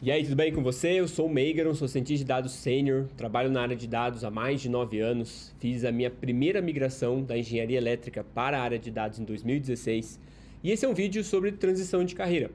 E aí, tudo bem com você? Eu sou o Meigeron, sou cientista de dados sênior, trabalho na área de dados há mais de 9 anos, fiz a minha primeira migração da engenharia elétrica para a área de dados em 2016 e esse é um vídeo sobre transição de carreira,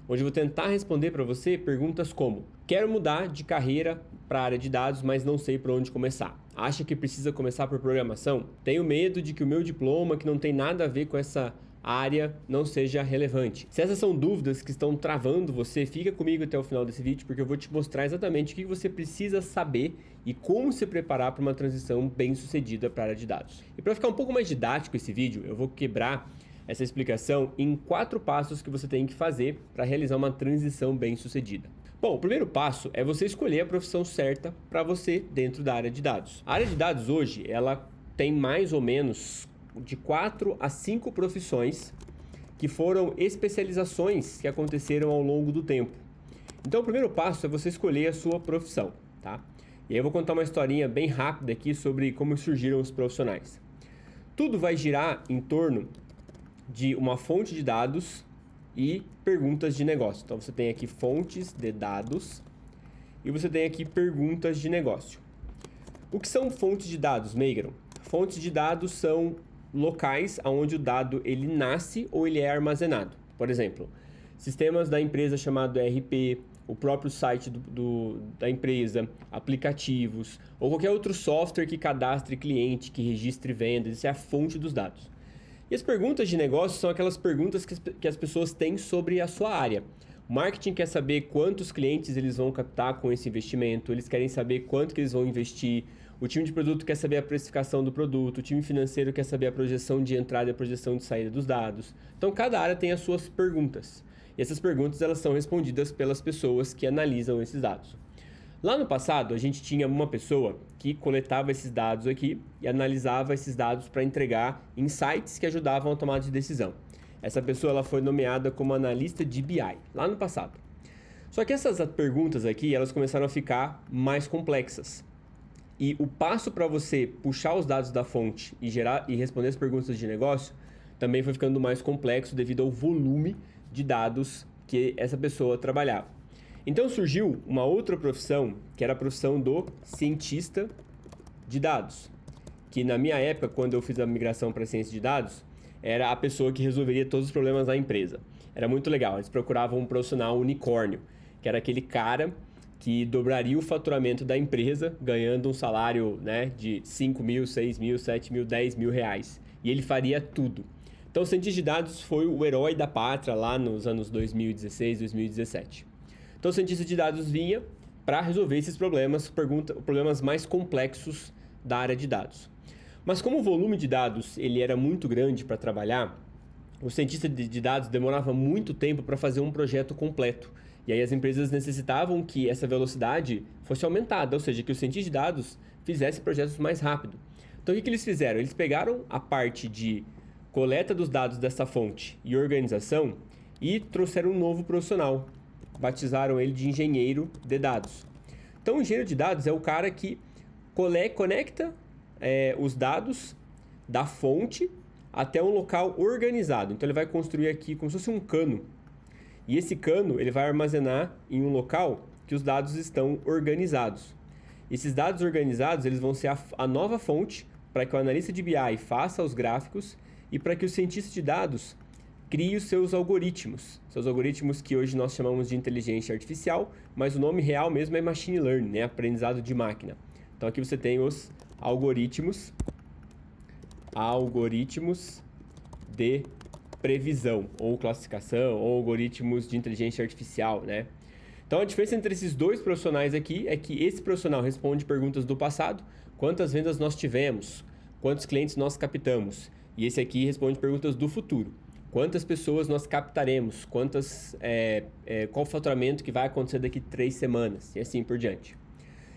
onde eu vou tentar responder para você perguntas como: quero mudar de carreira para a área de dados, mas não sei por onde começar. Acha que precisa começar por programação? Tenho medo de que o meu diploma, que não tem nada a ver com essa área, não seja relevante. Se essas são dúvidas que estão travando você, fica comigo até o final desse vídeo, porque eu vou te mostrar exatamente o que você precisa saber e como se preparar para uma transição bem sucedida para a área de dados. E para ficar um pouco mais didático esse vídeo, eu vou quebrar essa explicação em 4 passos que você tem que fazer para realizar uma transição bem sucedida. Bom, o primeiro passo é você escolher a profissão certa para você dentro da área de dados. A área de dados hoje, ela tem mais ou menos de 4 a 5 profissões que foram especializações que aconteceram ao longo do tempo. Então o primeiro passo é você escolher a sua profissão, tá? E aí eu vou contar uma historinha bem rápida aqui sobre como surgiram os profissionais. Tudo vai girar em torno de uma fonte de dados e perguntas de negócio. Então você tem aqui fontes de dados e você tem aqui perguntas de negócio. O que são fontes de dados, Meigeron? Fontes de dados são locais onde o dado ele nasce ou ele é armazenado. Por exemplo, sistemas da empresa chamado ERP, o próprio site da empresa, aplicativos ou qualquer outro software que cadastre cliente, que registre vendas. Isso é a fonte dos dados. E as perguntas de negócio são aquelas perguntas que as pessoas têm sobre a sua área. O marketing quer saber quantos clientes eles vão captar com esse investimento, eles querem saber quanto que eles vão investir, o time de produto quer saber a precificação do produto, o time financeiro quer saber a projeção de entrada e a projeção de saída dos dados. Então cada área tem as suas perguntas. E essas perguntas elas são respondidas pelas pessoas que analisam esses dados. Lá no passado, a gente tinha uma pessoa que coletava esses dados aqui e analisava esses dados para entregar insights que ajudavam a tomada de decisão. Essa pessoa ela foi nomeada como analista de BI, lá no passado. Só que essas perguntas aqui, elas começaram a ficar mais complexas. E o passo para você puxar os dados da fonte e responder as perguntas de negócio também foi ficando mais complexo devido ao volume de dados que essa pessoa trabalhava. Então surgiu uma outra profissão, que era a profissão do cientista de dados, que na minha época, quando eu fiz a migração para ciência de dados, era a pessoa que resolveria todos os problemas da empresa. Era muito legal, eles procuravam um profissional unicórnio, que era aquele cara que dobraria o faturamento da empresa, ganhando um salário, né, de 5 mil, 6 mil, 7 mil, 10 mil reais. E ele faria tudo. Então o cientista de dados foi o herói da pátria lá nos anos 2016, 2017. Então o cientista de dados vinha para resolver esses problemas, problemas mais complexos da área de dados. Mas como o volume de dados ele era muito grande para trabalhar, o cientista de dados demorava muito tempo para fazer um projeto completo. E aí as empresas necessitavam que essa velocidade fosse aumentada, ou seja, que o cientista de dados fizesse projetos mais rápido. Então o que eles fizeram? Eles pegaram a parte de coleta dos dados dessa fonte e organização e trouxeram um novo profissional. Batizaram ele de engenheiro de dados. Então o engenheiro de dados é o cara que conecta os dados da fonte até um local organizado. Então ele vai construir aqui como se fosse um cano. E esse cano ele vai armazenar em um local que os dados estão organizados. Esses dados organizados eles vão ser a nova fonte para que o analista de BI faça os gráficos e para que o cientista de dados crie os seus algoritmos. Seus algoritmos que hoje nós chamamos de inteligência artificial, mas o nome real mesmo é machine learning, né? Aprendizado de máquina. Então aqui você tem os algoritmos de previsão, ou classificação, ou algoritmos de inteligência artificial, né? Então a diferença entre esses dois profissionais aqui é que esse profissional responde perguntas do passado: quantas vendas nós tivemos, quantos clientes nós captamos, e esse aqui responde perguntas do futuro: quantas pessoas nós captaremos, qual o faturamento que vai acontecer daqui 3 semanas, e assim por diante.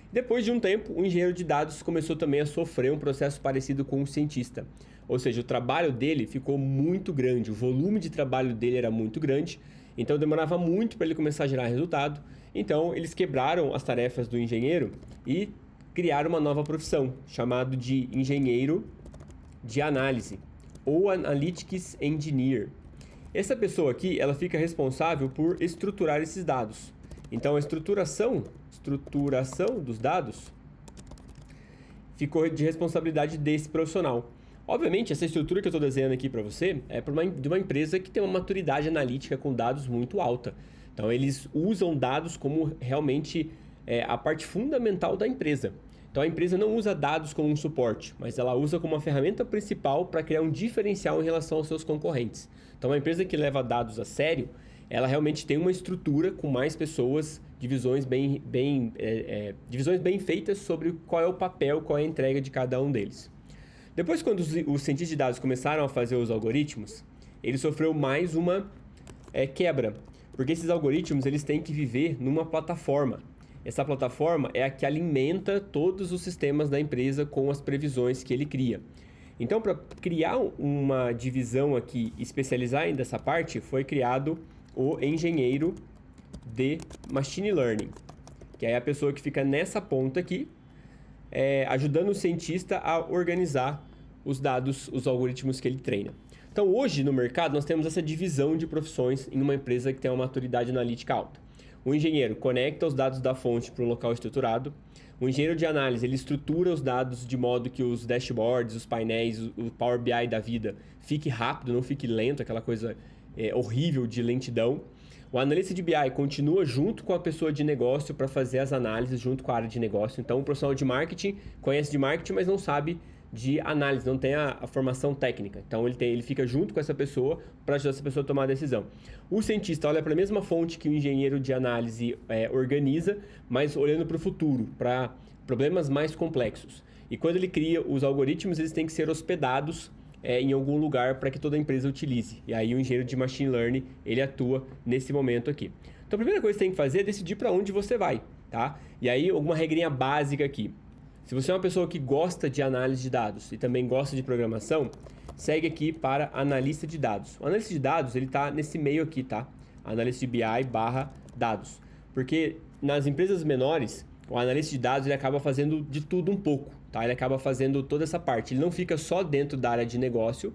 Depois de um tempo, o engenheiro de dados começou também a sofrer um processo parecido com o cientista. Ou seja, o trabalho dele ficou muito grande, o volume de trabalho dele era muito grande, então demorava muito para ele começar a gerar resultado. Então eles quebraram as tarefas do engenheiro e criaram uma nova profissão, chamado de engenheiro de análise, ou Analytics Engineer. Essa pessoa aqui, ela fica responsável por estruturar esses dados. Então, a estruturação dos dados ficou de responsabilidade desse profissional. Obviamente, essa estrutura que eu estou desenhando aqui para você é de uma empresa que tem uma maturidade analítica com dados muito alta. Então, eles usam dados como realmente a parte fundamental da empresa. Então, a empresa não usa dados como um suporte, mas ela usa como uma ferramenta principal para criar um diferencial em relação aos seus concorrentes. Então, uma empresa que leva dados a sério, ela realmente tem uma estrutura com mais pessoas, divisões bem feitas sobre qual é o papel, qual é a entrega de cada um deles. Depois, quando os cientistas de dados começaram a fazer os algoritmos, ele sofreu mais uma quebra, porque esses algoritmos eles têm que viver numa plataforma. Essa plataforma é a que alimenta todos os sistemas da empresa com as previsões que ele cria. Então, para criar uma divisão aqui, especializar ainda essa parte, foi criado o engenheiro de Machine Learning, que é a pessoa que fica nessa ponta aqui, ajudando o cientista a organizar os dados, os algoritmos que ele treina. Então, hoje no mercado, nós temos essa divisão de profissões em uma empresa que tem uma maturidade analítica alta. O engenheiro conecta os dados da fonte para um local estruturado. O engenheiro de análise, ele estrutura os dados de modo que os dashboards, os painéis, o Power BI da vida fique rápido, não fique lento, aquela coisa horrível de lentidão. O analista de BI continua junto com a pessoa de negócio para fazer as análises junto com a área de negócio. Então, o profissional de marketing conhece de marketing, mas não sabe de análise, não tem a formação técnica. Então, ele fica junto com essa pessoa para ajudar essa pessoa a tomar a decisão. O cientista olha para a mesma fonte que o engenheiro de análise organiza, mas olhando para o futuro, para problemas mais complexos. E quando ele cria os algoritmos, eles têm que ser hospedados em algum lugar para que toda a empresa utilize. E aí o engenheiro de Machine Learning, ele atua nesse momento aqui. Então, a primeira coisa que você tem que fazer é decidir para onde você vai, tá? E aí, alguma regrinha básica aqui. Se você é uma pessoa que gosta de análise de dados e também gosta de programação, segue aqui para analista de dados. O analista de dados, ele está nesse meio aqui, tá? Analista de BI/dados. Porque nas empresas menores, o analista de dados ele acaba fazendo de tudo um pouco, tá? Ele acaba fazendo toda essa parte. Ele não fica só dentro da área de negócio,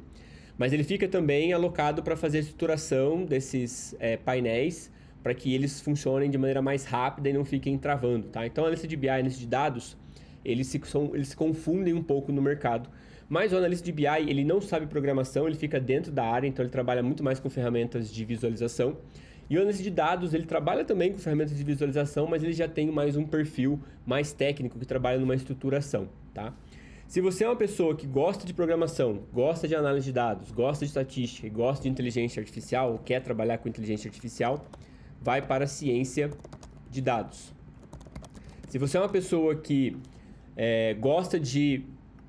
mas ele fica também alocado para fazer a estruturação desses painéis para que eles funcionem de maneira mais rápida e não fiquem travando, tá? Então, analista de BI e analista de dados, eles se confundem um pouco no mercado. Mas o analista de BI, ele não sabe programação, ele fica dentro da área, então ele trabalha muito mais com ferramentas de visualização. E o analista de dados, ele trabalha também com ferramentas de visualização, mas ele já tem mais um perfil mais técnico, que trabalha numa estruturação, tá? Se você é uma pessoa que gosta de programação, gosta de análise de dados, gosta de estatística e gosta de inteligência artificial, ou quer trabalhar com inteligência artificial, vai para a ciência de dados. Se você é uma pessoa que gosta de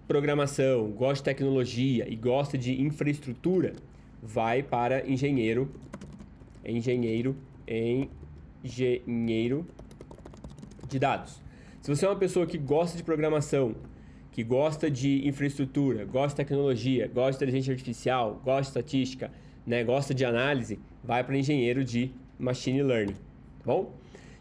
programação, gosta de tecnologia e gosta de infraestrutura, vai para engenheiro de dados. Se você é uma pessoa que gosta de programação, que gosta de infraestrutura, gosta de tecnologia, gosta de inteligência artificial, gosta de estatística, né, gosta de análise, vai para engenheiro de machine learning, tá bom?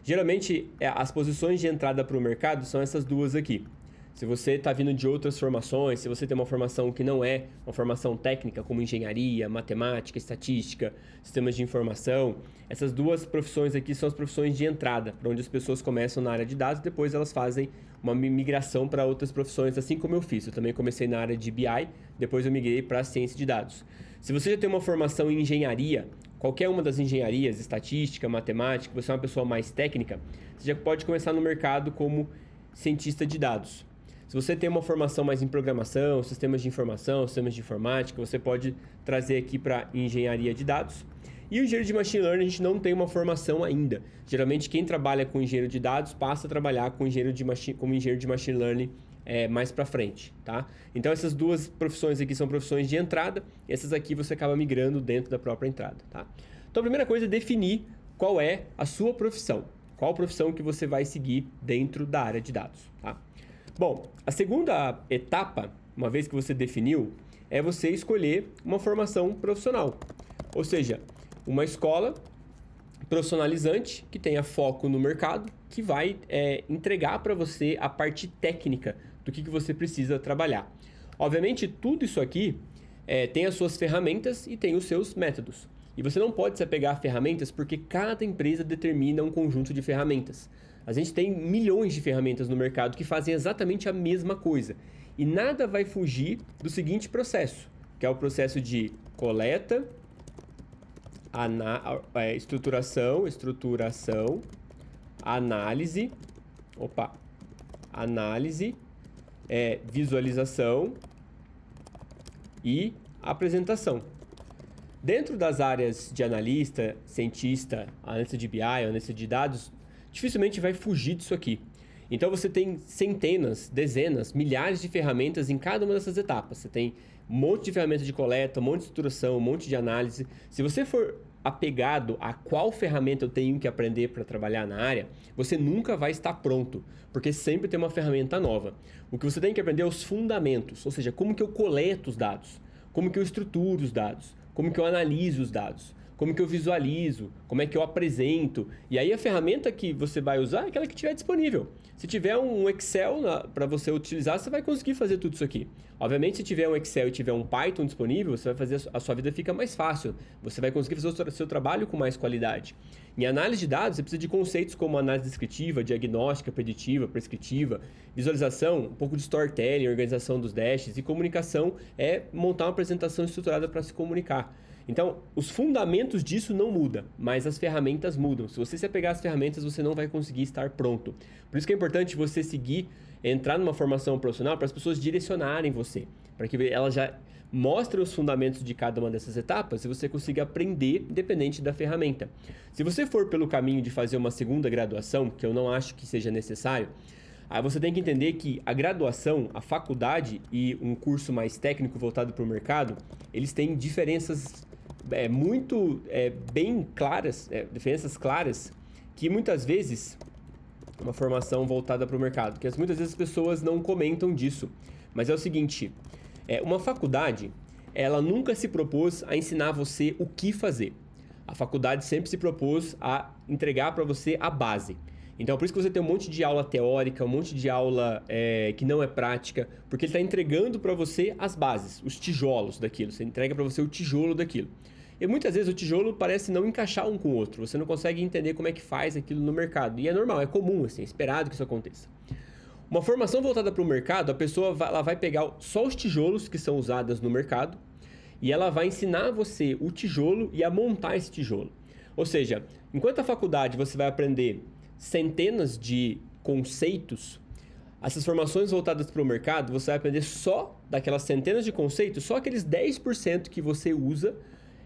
Geralmente, as posições de entrada para o mercado são essas duas aqui. Se você está vindo de outras formações, se você tem uma formação que não é uma formação técnica, como engenharia, matemática, estatística, sistemas de informação, essas duas profissões aqui são as profissões de entrada, para onde as pessoas começam na área de dados, depois elas fazem uma migração para outras profissões, assim como eu fiz. Eu também comecei na área de BI, depois eu migrei para a ciência de dados. Se você já tem uma formação em engenharia, qualquer uma das engenharias, estatística, matemática, você é uma pessoa mais técnica, você já pode começar no mercado como cientista de dados. Se você tem uma formação mais em programação, sistemas de informação, sistemas de informática, você pode trazer aqui para engenharia de dados. E o engenheiro de machine learning, a gente não tem uma formação ainda. Geralmente, quem trabalha com engenheiro de dados passa a trabalhar com como engenheiro de machine learning mais para frente, tá? Então, essas duas profissões aqui são profissões de entrada, essas aqui você acaba migrando dentro da própria entrada, tá? Então, a primeira coisa é definir qual é a sua profissão, qual profissão que você vai seguir dentro da área de dados, tá? Bom, a segunda etapa, uma vez que você definiu, é você escolher uma formação profissional. Ou seja, uma escola profissionalizante que tenha foco no mercado, que vai entregar para você a parte técnica do que você precisa trabalhar. Obviamente, tudo isso aqui tem as suas ferramentas e tem os seus métodos. E você não pode se apegar a ferramentas porque cada empresa determina um conjunto de ferramentas. A gente tem milhões de ferramentas no mercado que fazem exatamente a mesma coisa. E nada vai fugir do seguinte processo, que é o processo de coleta, estruturação, análise, visualização e apresentação. Dentro das áreas de analista, cientista, analista de BI, analista de dados, dificilmente vai fugir disso aqui. Então você tem centenas, dezenas, milhares de ferramentas em cada uma dessas etapas. Você tem um monte de ferramentas de coleta, um monte de estruturação, um monte de análise. Se você for apegado a qual ferramenta eu tenho que aprender para trabalhar na área, você nunca vai estar pronto, porque sempre tem uma ferramenta nova. O que você tem que aprender é os fundamentos, ou seja, como que eu coleto os dados, como que eu estruturo os dados, como que eu analiso os dados, como que eu visualizo, como é que eu apresento. E aí a ferramenta que você vai usar é aquela que estiver disponível. Se tiver um Excel para você utilizar, você vai conseguir fazer tudo isso aqui. Obviamente, se tiver um Excel e tiver um Python disponível, você vai fazer a sua vida fica mais fácil. Você vai conseguir fazer o seu trabalho com mais qualidade. Em análise de dados, você precisa de conceitos como análise descritiva, diagnóstica, preditiva, prescritiva, visualização, um pouco de storytelling, organização dos dashes, e comunicação é montar uma apresentação estruturada para se comunicar. Então, os fundamentos disso não mudam, mas as ferramentas mudam. Se você se apegar às ferramentas, você não vai conseguir estar pronto. Por isso que é importante você entrar numa formação profissional para as pessoas direcionarem você, para que elas já mostrem os fundamentos de cada uma dessas etapas e você consiga aprender independente da ferramenta. Se você for pelo caminho de fazer uma segunda graduação, que eu não acho que seja necessário, aí você tem que entender que a graduação, a faculdade e um curso mais técnico voltado para o mercado, eles têm diferenças bem claras, diferenças claras, que muitas vezes uma formação voltada para o mercado, que muitas vezes as pessoas não comentam disso. Mas é o seguinte, uma faculdade, ela nunca se propôs a ensinar você o que fazer. A faculdade sempre se propôs a entregar para você a base. Então, por isso que você tem um monte de aula teórica, um monte de aula que não é prática, porque ele está entregando para você as bases, os tijolos daquilo. Você entrega para você o tijolo daquilo. E muitas vezes o tijolo parece não encaixar um com o outro. Você não consegue entender como é que faz aquilo no mercado. E é normal, é comum, assim, é esperado que isso aconteça. Uma formação voltada para o mercado, a pessoa ela vai pegar só os tijolos que são usados no mercado e ela vai ensinar você o tijolo e a montar esse tijolo. Ou seja, enquanto a faculdade você vai aprender centenas de conceitos, essas formações voltadas para o mercado, você vai aprender só daquelas centenas de conceitos, só aqueles 10% que você usa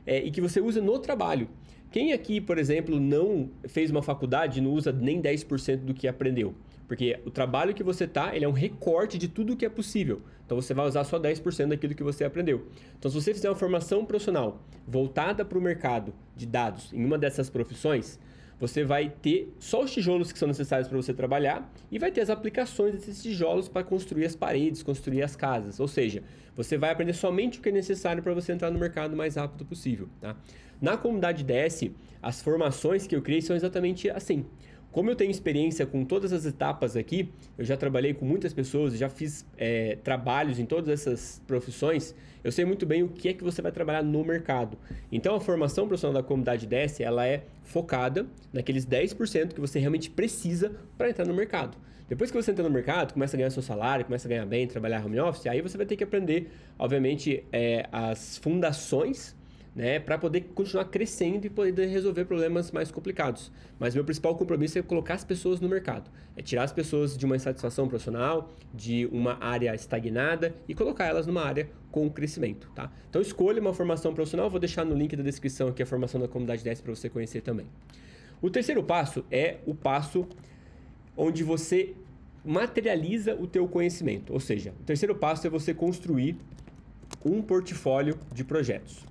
e que você usa no trabalho. Quem aqui, por exemplo, não fez uma faculdade e não usa nem 10% do que aprendeu? Porque o trabalho que você ele é um recorte de tudo o que é possível. Então você vai usar só 10% daquilo que você aprendeu. Então se você fizer uma formação profissional voltada para o mercado de dados em uma dessas profissões, você vai ter só os tijolos que são necessários para você trabalhar e vai ter as aplicações desses tijolos para construir as paredes, construir as casas. Ou seja, você vai aprender somente o que é necessário para você entrar no mercado o mais rápido possível. Tá? Na comunidade DS, as formações que eu criei são exatamente assim. Como eu tenho experiência com todas as etapas aqui, eu já trabalhei com muitas pessoas, já fiz trabalhos em todas essas profissões, eu sei muito bem o que é que você vai trabalhar no mercado. Então, a formação profissional da comunidade DS, ela é focada naqueles 10% que você realmente precisa para entrar no mercado. Depois que você entra no mercado, começa a ganhar seu salário, começa a ganhar bem, trabalhar home office, aí você vai ter que aprender, obviamente, as fundações, né, para poder continuar crescendo e poder resolver problemas mais complicados. Mas meu principal compromisso é colocar as pessoas no mercado. É tirar as pessoas de uma insatisfação profissional, de uma área estagnada e colocar elas numa área com crescimento, tá? Então escolha uma formação profissional, vou deixar no link da descrição aqui a formação da comunidade 10 para você conhecer também. O terceiro passo é o passo onde você materializa o teu conhecimento. Ou seja, o terceiro passo é você construir um portfólio de projetos.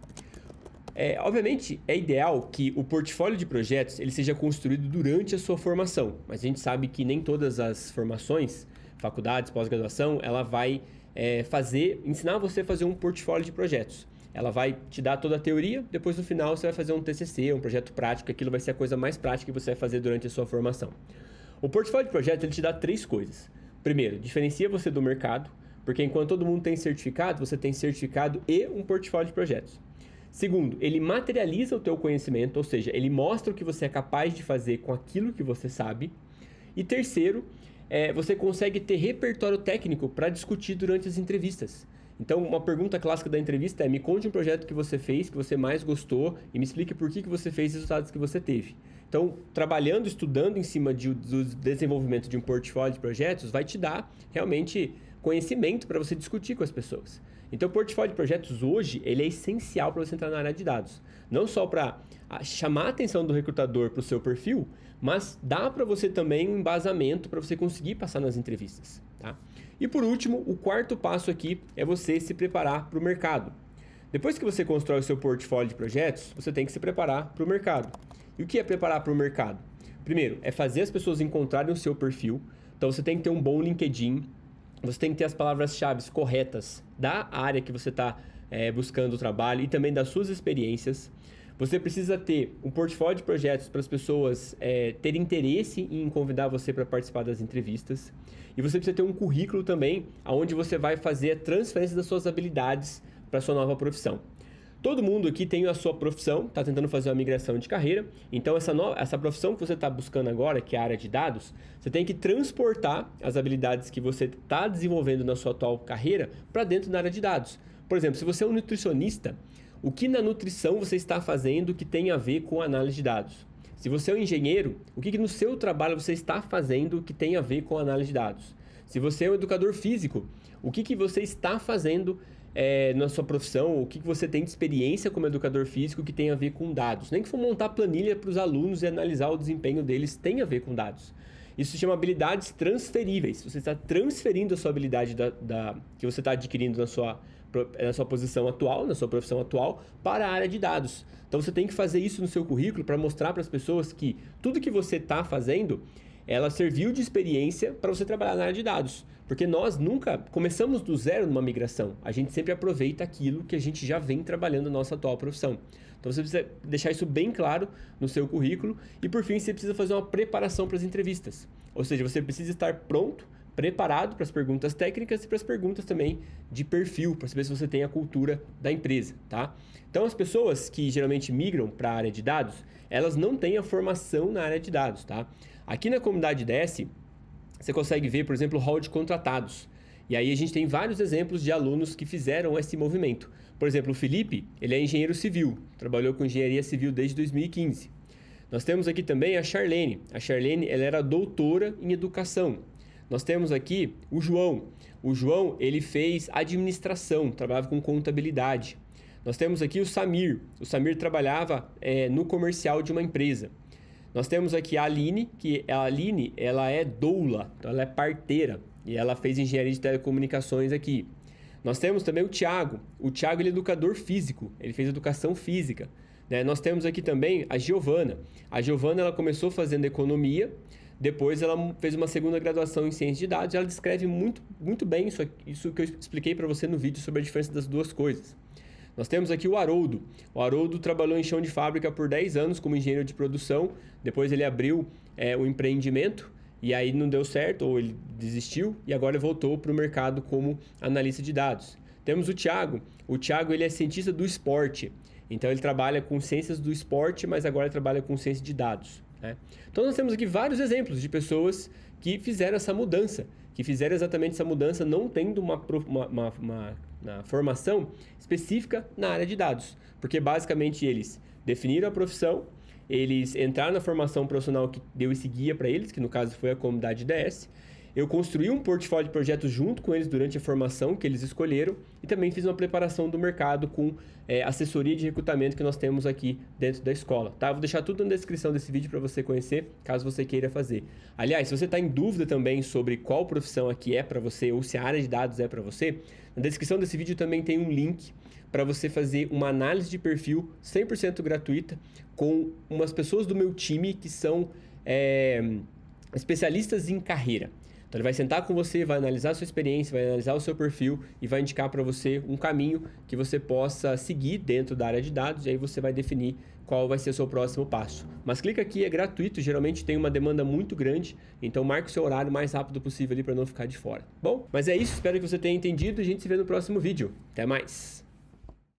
Obviamente, é ideal que o portfólio de projetos ele seja construído durante a sua formação, mas a gente sabe que nem todas as formações, faculdades, pós-graduação, ela vai ensinar você a fazer um portfólio de projetos. Ela vai te dar toda a teoria, depois no final você vai fazer um TCC, um projeto prático, aquilo vai ser a coisa mais prática que você vai fazer durante a sua formação. O portfólio de projetos ele te dá 3 coisas. Primeiro, diferencia você do mercado, porque enquanto todo mundo tem certificado, você tem certificado e um portfólio de projetos. Segundo, ele materializa o teu conhecimento, ou seja, ele mostra o que você é capaz de fazer com aquilo que você sabe. E terceiro, você consegue ter repertório técnico para discutir durante as entrevistas. Então, uma pergunta clássica da entrevista é: me conte um projeto que você fez, que você mais gostou, e me explique por que você fez os resultados que você teve. Então, trabalhando, estudando em cima do desenvolvimento de um portfólio de projetos, vai te dar realmente conhecimento para você discutir com as pessoas. Então, o portfólio de projetos hoje, ele é essencial para você entrar na área de dados. Não só para chamar a atenção do recrutador para o seu perfil, mas dá para você também um embasamento para você conseguir passar nas entrevistas, tá? E por último, o quarto passo aqui é você se preparar para o mercado. Depois que você constrói o seu portfólio de projetos, você tem que se preparar para o mercado. E o que é preparar para o mercado? Primeiro, é fazer as pessoas encontrarem o seu perfil. Então, você tem que ter um bom LinkedIn, você tem que ter as palavras-chave corretas da área que você está buscando o trabalho e também das suas experiências. Você precisa ter um portfólio de projetos para as pessoas terem interesse em convidar você para participar das entrevistas. E você precisa ter um currículo também, onde você vai fazer a transferência das suas habilidades para a sua nova profissão. Todo mundo aqui tem a sua profissão, está tentando fazer uma migração de carreira. Então, essa profissão que você está buscando agora, que é a área de dados, você tem que transportar as habilidades que você está desenvolvendo na sua atual carreira para dentro da área de dados. Por exemplo, se você é um nutricionista, o que na nutrição você está fazendo que tem a ver com análise de dados? Se você é um engenheiro, o que no seu trabalho você está fazendo que tem a ver com análise de dados? Se você é um educador físico, o que você está fazendo na sua profissão, o que você tem de experiência como educador físico que tem a ver com dados? Nem que for montar planilha para os alunos e analisar o desempenho deles, tem a ver com dados. Isso se chama habilidades transferíveis. Você está transferindo a sua habilidade que você está adquirindo na sua posição atual, na sua profissão atual, para a área de dados. Então, você tem que fazer isso no seu currículo para mostrar para as pessoas que tudo que você está fazendo, ela serviu de experiência para você trabalhar na área de dados. Porque nós nunca começamos do zero numa migração. A gente sempre aproveita aquilo que a gente já vem trabalhando na nossa atual profissão. Então, você precisa deixar isso bem claro no seu currículo. E, por fim, você precisa fazer uma preparação para as entrevistas. Ou seja, você precisa estar pronto, preparado para as perguntas técnicas e para as perguntas também de perfil, para saber se você tem a cultura da empresa, tá? Então, as pessoas que geralmente migram para a área de dados, elas não têm a formação na área de dados, tá? Aqui na comunidade DS, você consegue ver, por exemplo, o hall de contratados. E aí a gente tem vários exemplos de alunos que fizeram esse movimento. Por exemplo, o Felipe, ele é engenheiro civil, trabalhou com engenharia civil desde 2015. Nós temos aqui também a Charlene. A Charlene, ela era doutora em educação. Nós temos aqui o João. O João, ele fez administração, trabalhava com contabilidade. Nós temos aqui o Samir. O Samir trabalhava no comercial de uma empresa. Nós temos aqui a Aline, que a Aline, ela é doula, então ela é parteira. E ela fez engenharia de telecomunicações aqui. Nós temos também o Thiago. O Thiago, ele é educador físico, ele fez educação física. Nós temos aqui também a Giovana. A Giovana, ela começou fazendo economia, depois ela fez uma segunda graduação em ciência de dados. Ela descreve muito, muito bem isso que eu expliquei para você no vídeo sobre a diferença das duas coisas. Nós temos aqui o Haroldo. O Haroldo trabalhou em chão de fábrica por 10 anos como engenheiro de produção. Depois ele abriu um empreendimento e aí não deu certo, ou ele desistiu, e agora ele voltou para o mercado como analista de dados. Temos o Thiago. O Thiago, ele é cientista do esporte. Então ele trabalha com ciências do esporte, mas agora ele trabalha com ciência de dados, né? Então nós temos aqui vários exemplos de pessoas que fizeram essa mudança, que fizeram exatamente essa mudança não tendo uma formação específica na área de dados. Porque basicamente eles definiram a profissão, eles entraram na formação profissional que deu esse guia para eles, que no caso foi a comunidade DS. Eu construí um portfólio de projetos junto com eles durante a formação que eles escolheram e também fiz uma preparação do mercado com assessoria de recrutamento que nós temos aqui dentro da escola, tá? Eu vou deixar tudo na descrição desse vídeo para você conhecer, caso você queira fazer. Aliás, se você está em dúvida também sobre qual profissão aqui é para você ou se a área de dados é para você, na descrição desse vídeo também tem um link para você fazer uma análise de perfil 100% gratuita com umas pessoas do meu time que são especialistas em carreira. Então ele vai sentar com você, vai analisar a sua experiência, vai analisar o seu perfil e vai indicar para você um caminho que você possa seguir dentro da área de dados, e aí você vai definir qual vai ser o seu próximo passo. Mas clica aqui, é gratuito, geralmente tem uma demanda muito grande, então marque o seu horário o mais rápido possível ali para não ficar de fora. Bom, mas é isso, espero que você tenha entendido e a gente se vê no próximo vídeo. Até mais!